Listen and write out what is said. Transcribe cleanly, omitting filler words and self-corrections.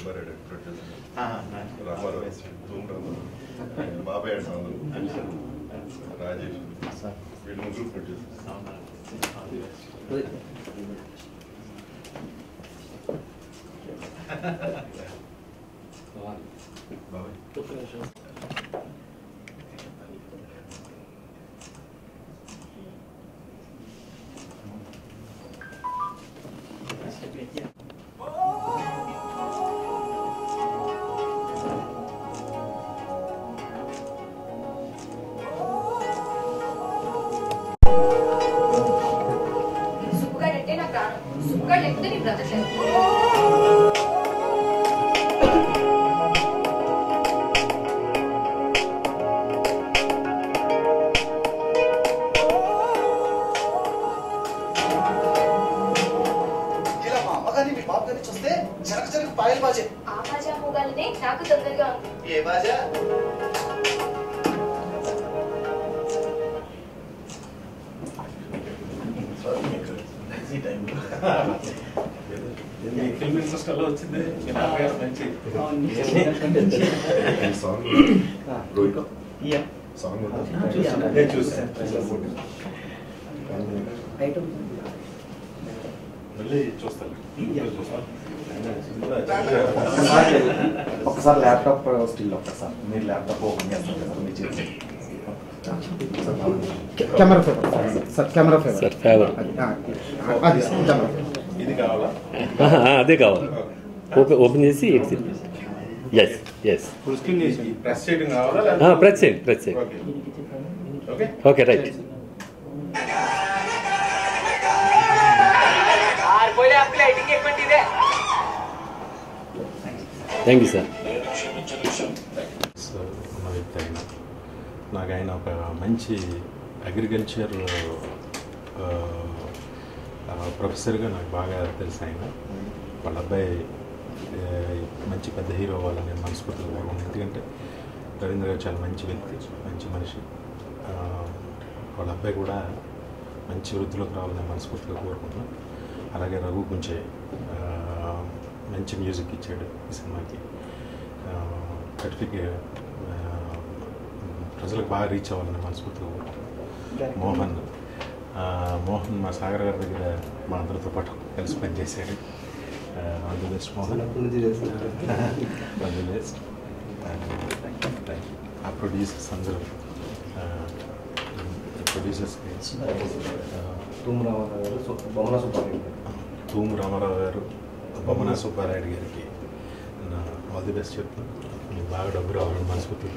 Subbareddy producer Ramarao బాబాయ్ రాజేష్ వీళ్ళు ముగ్గురు ప్రొడ్యూసర్ బాబాయ్ సుబ్బుగాడంటే నా ప్రాణం. సుబ్బుగాడు లేకపోతే నీ బ్రతకలేదు. మీ బాబు గారిని చూస్తే జనక జనక పాయలు బాజే. ఆ బాజా మూగాలనే నాకు తొందరగా ఉంది. ఏ బాజా? ఫిల్మ్ ఇంట్రెస్ట్ అలా వచ్చింది మంచి సాంగ్ సాంగ్ మళ్ళీ చూస్తాను. ఒకసారి ల్యాప్టాప్ స్టిల్ ఒక్కసారి మీరు ల్యాప్టాప్ ఓపెన్ చేస్తారు కదా మీ చేసి camera favour sir camera favour అది కెమెరా ఇది కావాలా? అదే కావాలి. ఓపెన్ చేసి exit. Yes yes full screen చేసి ప్రెస్ చేయడం కావాలా? ప్రెస్ చేయండి ప్రెస్ చేయండి. Okay okay right. Thank you sir. ఉన్న వ్యక్తి ఆయన నాకు ఆయన ఒక మంచి అగ్రికల్చర్ ప్రొఫెసర్గా నాకు బాగా తెలుసు. ఆయన వాళ్ళ అబ్బాయి మంచి పెద్ద హీరో అవ్వాలని నేను మనస్ఫూర్తిగా కోరుకుంటున్నాను. ఎందుకంటే రవీంద్ర గారు చాలా మంచి వ్యక్తి, మంచి మనిషి. వాళ్ళ అబ్బాయి కూడా మంచి వృద్ధిలోకి రావాలని మనస్ఫూర్తిగా కోరుకుంటున్నాను. అలాగే రఘు గుంచే మంచి మ్యూజిక్ ఇచ్చాడు ఈ సినిమాకి. సర్టిఫికేట్ ప్రజలకు బాగా రీచ్ అవ్వాలని మనస్ఫూర్తిగా కోరుకుంటున్నాను. మోహన్ మా సాగర్ గారి దగ్గర మా అందరితో పాటు కలిసి పనిచేశాడు. All the best Mohan. All the best. ఆ ప్రొడ్యూసర్స్ అందరూ ప్రొడ్యూసర్స్కి తూము రామారావు గారు, బొమ్మన సుబ్బారాయుడు గారికి ఆల్ ది బెస్ట్ చెప్తాను. మీకు బాగా డబ్బు రావాలని మనస్ఫూర్తిగా